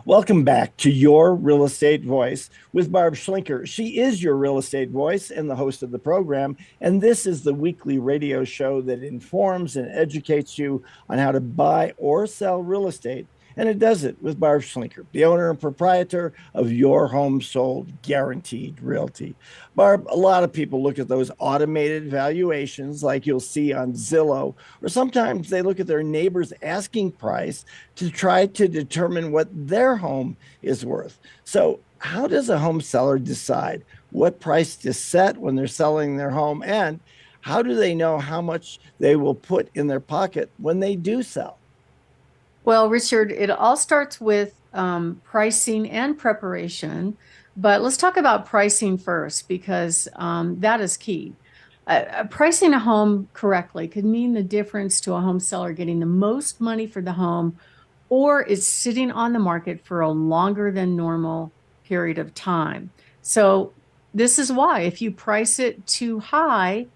Welcome back to Your Real Estate Voice with Barb Schlinker. She is your real estate voice and the host of the program. And this is the weekly radio show that informs and educates you on how to buy or sell real estate. And it does it with Barb Schlinker, the owner and proprietor of Your Home Sold Guaranteed Realty. Barb, a lot of people look at those automated valuations like you'll see on Zillow, or sometimes they look at their neighbor's asking price to try to determine what their home is worth. So, how does a home seller decide what price to set when they're selling their home? And how do they know how much they will put in their pocket when they do sell? Well, Richard, it all starts with pricing and preparation. But let's talk about pricing first because that is key. Pricing a home correctly could mean the difference to a home seller getting the most money for the home, or it's sitting on the market for a longer than normal period of time. So, this is why if you price it too high,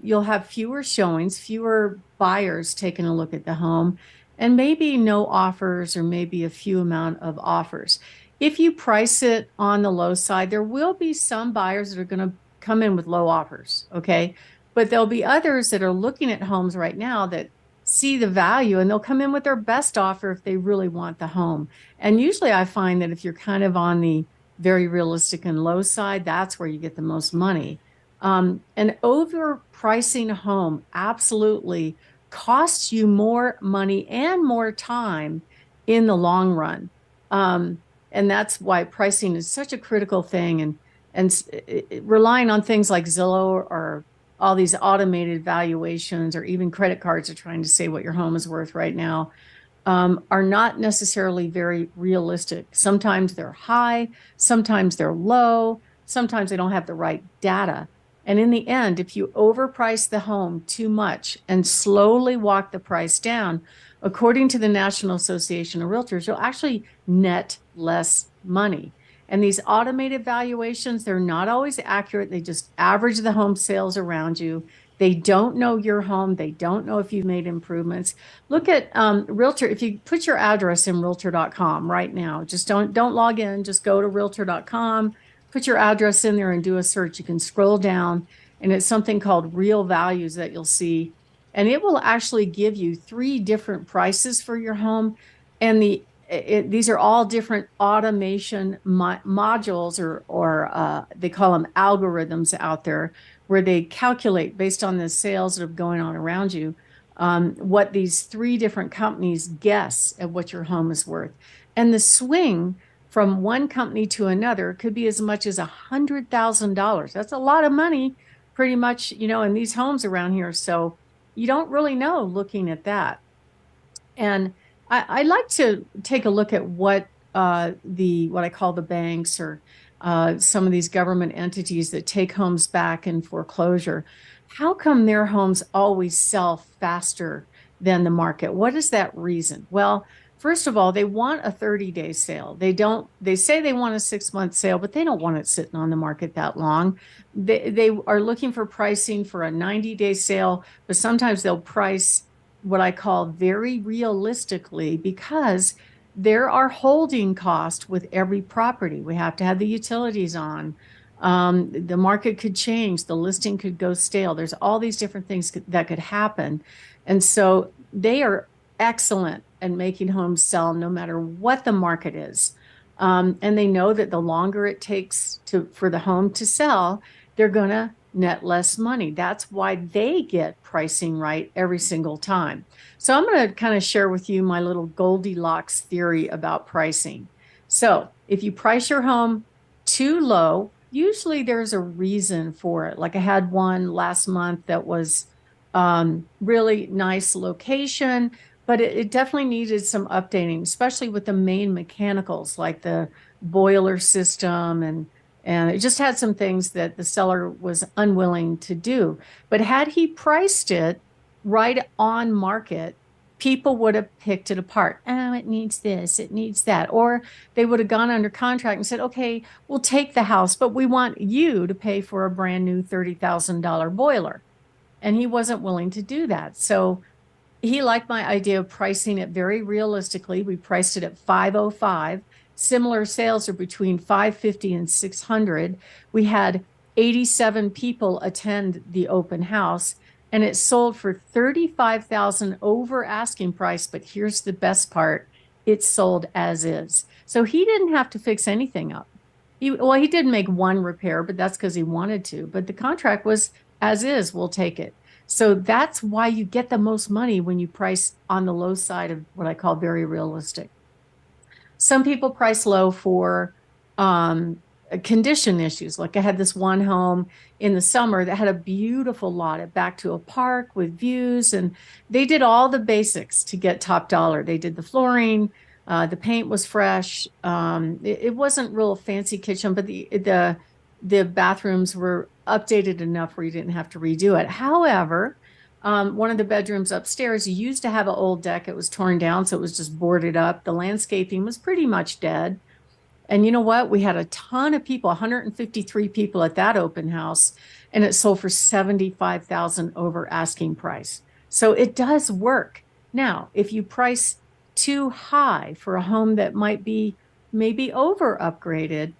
you'll have fewer showings, fewer buyers taking a look at the home, and maybe no offers or maybe a few amount of offers. If you price it on the low side, there will be some buyers that are going to come in with low offers, okay? But there'll be others that are looking at homes right now that see the value and they'll come in with their best offer if they really want the home. And usually I find that if you're kind of on the very realistic and low side, that's where you get the most money. And overpricing a home absolutely costs you more money and more time in the long run. And that's why pricing is such a critical thing. And relying on things like Zillow or all these automated valuations, or even credit cards are trying to say what your home is worth right now, are not necessarily very realistic. Sometimes they're high, sometimes they're low, sometimes they don't have the right data. And in the end, if you overprice the home too much and slowly walk the price down, according to the National Association of Realtors, you'll actually net less money. And these automated valuations, they're not always accurate. They just average the home sales around you. They don't know your home. They don't know if you've made improvements. Look at Realtor. If you put your address in realtor.com right now, just don't log in, just go to realtor.com, put your address in there and do a search. You can scroll down and it's something called real values that you'll see. And it will actually give you three different prices for your home. And these are all different automation modules, or they call them algorithms out there, where they calculate based on the sales that are going on around you, what these three different companies guess at what your home is worth. And the swing from one company to another could be as much as $100,000. That's a lot of money, pretty much, in these homes around here. So you don't really know looking at that. And I like to take a look at what I call the banks, or some of these government entities that take homes back in foreclosure. How come their homes always sell faster than the market? What is that reason? Well, first of all, they want a 30-day sale. They say they want a 6-month sale, but they don't want it sitting on the market that long. They are looking for pricing for a 90-day sale, but sometimes they'll price what I call very realistically, because there are holding costs with every property. We have to have the utilities on. The market could change. The listing could go stale. There's all these different things that could happen. And so they are excellent at making homes sell no matter what the market is. And they know that the longer it takes for the home to sell, they're going to net less money. That's why they get pricing right every single time. So I'm going to kind of share with you my little Goldilocks theory about pricing. So if you price your home too low, usually there's a reason for it. Like I had one last month that was really nice location, but it definitely needed some updating, especially with the main mechanicals like the boiler system, and it just had some things that the seller was unwilling to do. But had he priced it right on market, people would have picked it apart. Oh, it needs this, it needs that. Or they would have gone under contract and said, okay, we'll take the house, but we want you to pay for a brand new $30,000 boiler. And he wasn't willing to do that. So he liked my idea of pricing it very realistically. We priced it at 505. Similar sales are between 550 and 600. We had 87 people attend the open house, and it sold for 35,000 over asking price. But here's the best part. It sold as is. So he didn't have to fix anything up. He did make one repair, but that's because he wanted to. But the contract was as is, we'll take it. So that's why you get the most money when you price on the low side of what I call very realistic. Some people price low for condition issues. Like I had this one home in the summer that had a beautiful lot at back to a park with views, and they did all the basics to get top dollar. They did the flooring, the paint was fresh. It wasn't real fancy kitchen, but the bathrooms were updated enough where you didn't have to redo it. However, one of the bedrooms upstairs used to have an old deck. It was torn down, so it was just boarded up. The landscaping was pretty much dead. And you know what? We had a ton of people, 153 people at that open house, and it sold for 75,000 over asking price. So it does work. Now, if you price too high for a home that might be maybe over upgraded,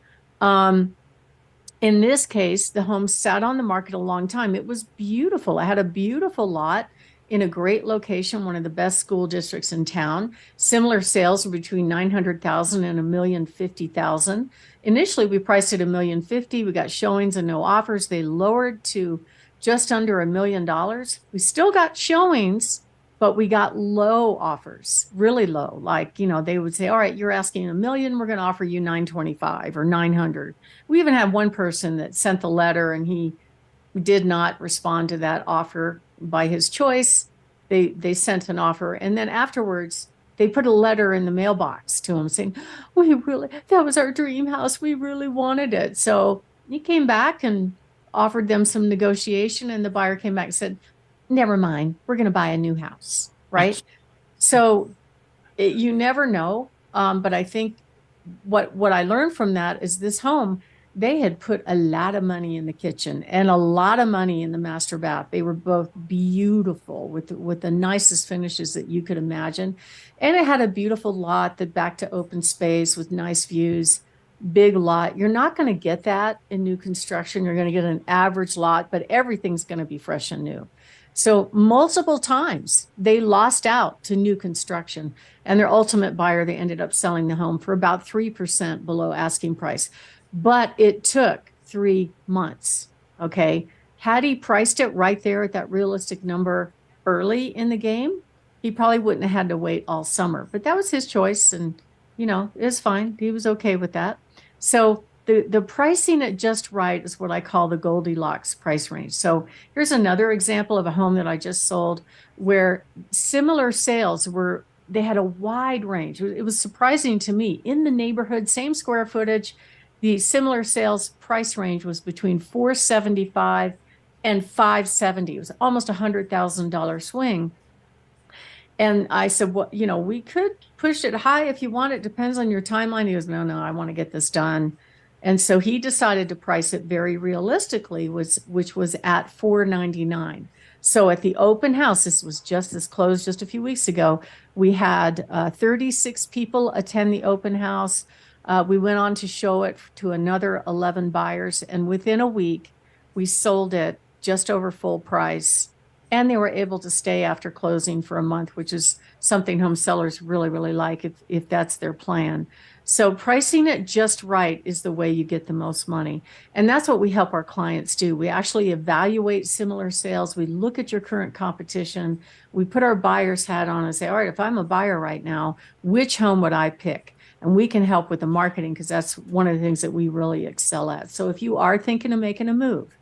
in this case, the home sat on the market a long time. It was beautiful. I had a beautiful lot in a great location, one of the best school districts in town. Similar sales were between 900,000 and $1,050,000. Initially, we priced it $1,050,000. We got showings and no offers. They lowered to just under $1 million. We still got showings, but we got low offers, really low. Like, they would say, all right, you're asking $1 million, we're going to offer you 925 or 900. We even had one person that sent the letter and he did not respond to that offer by his choice. They sent an offer, and then afterwards they put a letter in the mailbox to him saying, that was our dream house. We really wanted it. So he came back and offered them some negotiation, and the buyer came back and said, never mind, we're going to buy a new house, right? So you never know. But I think what I learned from that is this home, they had put a lot of money in the kitchen and a lot of money in the master bath. They were both beautiful with the nicest finishes that you could imagine. And it had a beautiful lot that backed to open space with nice views, big lot. You're not going to get that in new construction. You're going to get an average lot, but everything's going to be fresh and new. So multiple times they lost out to new construction, and their ultimate buyer, they ended up selling the home for about 3% below asking price. But it took 3 months. Okay. Had he priced it right there at that realistic number early in the game, he probably wouldn't have had to wait all summer. But that was his choice, and it's fine. He was okay with that. So the pricing at just right is what I call the Goldilocks price range. So here's another example of a home that I just sold where similar sales they had a wide range. It was surprising to me. In the neighborhood, same square footage, the similar sales price range was between 475 and 570. It was almost $100,000 swing. And I said, well, we could push it high if you want. It depends on your timeline. He goes, no, I want to get this done. And so he decided to price it very realistically, which was at $499. So at the open house, this closed just a few weeks ago. We had 36 people attend the open house. We went on to show it to another 11 buyers, and within a week, we sold it just over full price. And they were able to stay after closing for a month, which is something home sellers really, really like if that's their plan. So pricing it just right is the way you get the most money. And that's what we help our clients do. We actually evaluate similar sales. We look at your current competition. We put our buyer's hat on and say, all right, if I'm a buyer right now, which home would I pick? And we can help with the marketing because that's one of the things that we really excel at. So if you are thinking of making a move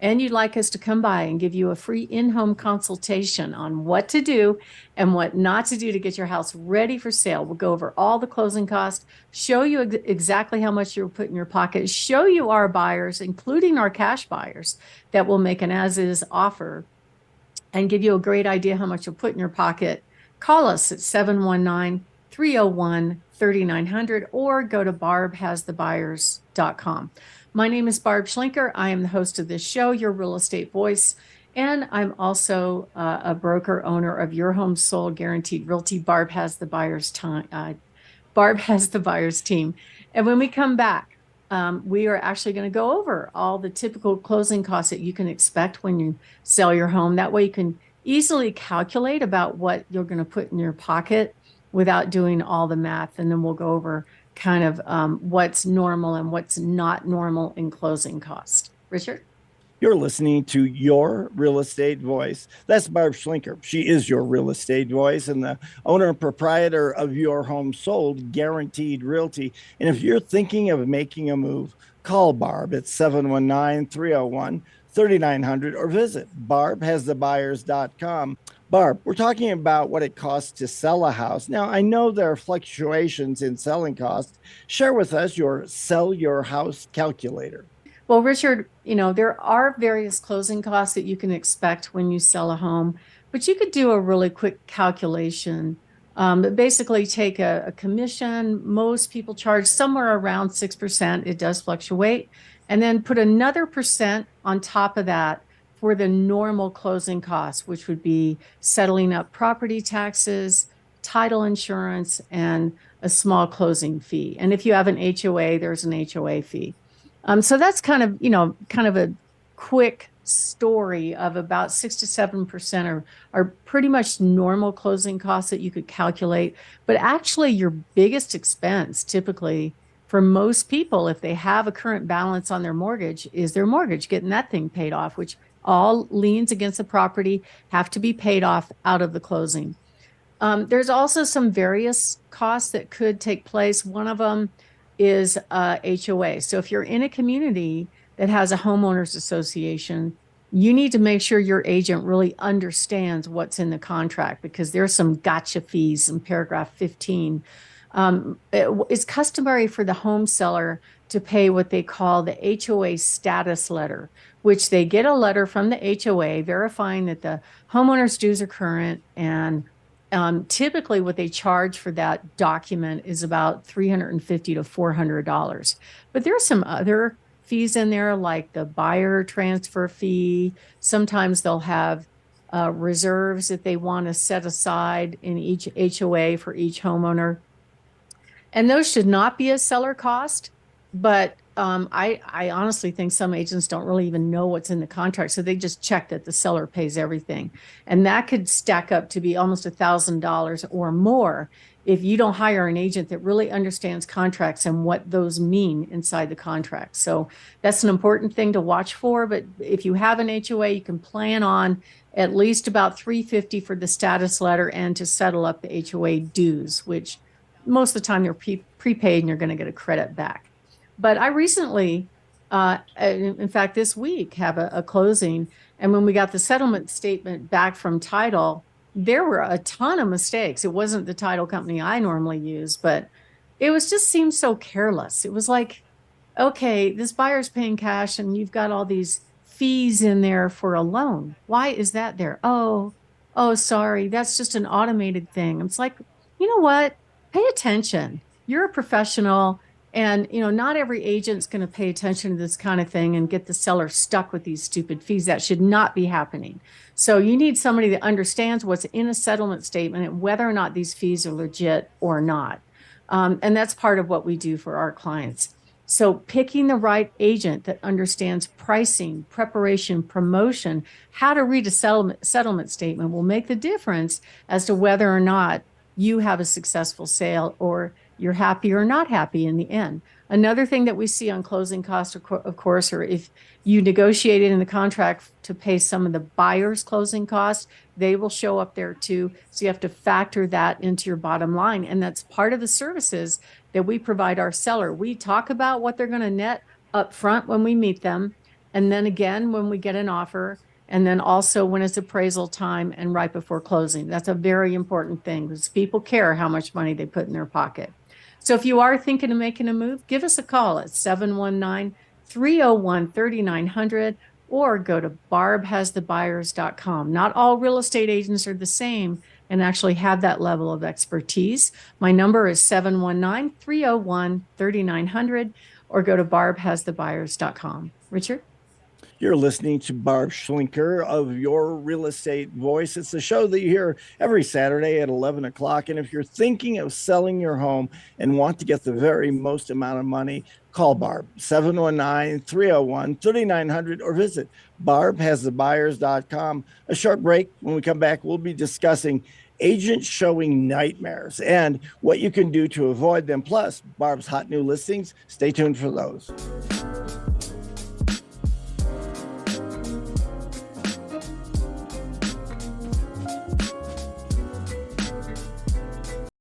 and you'd like us to come by and give you a free in-home consultation on what to do and what not to do to get your house ready for sale, we'll go over all the closing costs, show you exactly how much you'll put in your pocket, show you our buyers, including our cash buyers, that will make an as-is offer and give you a great idea how much you'll put in your pocket. Call us at 719-301-3900 or go to barbhasthebuyers.com. My name is Barb Schlinker. I am the host of this show, Your Real Estate Voice. And I'm also a broker owner of Your Home Sold Guaranteed Realty. Barb has the buyer's team. And when we come back, we are actually going to go over all the typical closing costs that you can expect when you sell your home. That way you can easily calculate about what you're going to put in your pocket without doing all the math. And then we'll go over kind of what's normal and what's not normal in closing cost. Richard? You're listening to Your Real Estate Voice. That's Barb Schlinker. She is your real estate voice and the owner and proprietor of Your Home Sold Guaranteed Realty. And if you're thinking of making a move, call Barb at 719 301 3900 or visit barbhasthebuyers.com. Barb, we're talking about what it costs to sell a house. Now, I know there are fluctuations in selling costs. Share with us your sell your house calculator. Well, Richard, there are various closing costs that you can expect when you sell a home, but you could do a really quick calculation. But basically take a commission. Most people charge somewhere around 6%. It does fluctuate. And then put another percent on top of that for the normal closing costs, which would be settling up property taxes, title insurance, and a small closing fee. And if you have an HOA, there's an HOA fee. So that's kind of a quick story of about 6 to 7% are pretty much normal closing costs that you could calculate. But actually, your biggest expense typically for most people, if they have a current balance on their mortgage, is their mortgage, getting that thing paid off, which all liens against the property have to be paid off out of the closing. There's also some various costs that could take place. One of them is HOA. So if you're in a community that has a homeowners association, you need to make sure your agent really understands what's in the contract, because there's some gotcha fees in paragraph 15. It's customary for the home seller to pay what they call the HOA status letter, which they get a letter from the HOA verifying that the homeowner's dues are current. And typically what they charge for that document is about $350 to $400. But there's some other fees in there, like the buyer transfer fee. Sometimes they'll have reserves that they want to set aside in each HOA for each homeowner. And those should not be a seller cost, but I honestly think some agents don't really even know what's in the contract. So they just check that the seller pays everything. And that could stack up to be almost $1,000 or more if you don't hire an agent that really understands contracts and what those mean inside the contract. So that's an important thing to watch for. But if you have an HOA, you can plan on at least about $350 for the status letter and to settle up the HOA dues, which most of the time they're prepaid and you're going to get a credit back. But I recently, in fact, this week, have a closing. And when we got the settlement statement back from title, there were a ton of mistakes. It wasn't the title company I normally use, but it was just seemed so careless. It was like, okay, this buyer's paying cash and you've got all these fees in there for a loan. Why is that there? Oh, sorry. That's just an automated thing. It's like, you know what? Pay attention. You're a professional. And, not every agent's going to pay attention to this kind of thing and get the seller stuck with these stupid fees. That should not be happening. So you need somebody that understands what's in a settlement statement and whether or not these fees are legit or not. And that's part of what we do for our clients. So picking the right agent that understands pricing, preparation, promotion, how to read a settlement statement will make the difference as to whether or not you have a successful sale or you're happy or not happy in the end. Another thing that we see on closing costs, of course, or if you negotiated in the contract to pay some of the buyer's closing costs, they will show up there too. So you have to factor that into your bottom line. And that's part of the services that we provide our seller. We talk about what they're going to net up front when we meet them. And then again, when we get an offer, and then also when it's appraisal time and right before closing. That's a very important thing because people care how much money they put in their pocket. So if you are thinking of making a move, give us a call at 719-301-3900 or go to barbhasthebuyers.com. Not all real estate agents are the same and actually have that level of expertise. My number is 719-301-3900 or go to barbhasthebuyers.com. Richard? You're listening to Barb Schlinker of Your Real Estate Voice. It's a show that you hear every Saturday at 11 o'clock. And if you're thinking of selling your home and want to get the very most amount of money, call Barb 719-301-3900 or visit barbhasthebuyers.com. A short break. When we come back, we'll be discussing agent showing nightmares and what you can do to avoid them. Plus, Barb's hot new listings. Stay tuned for those.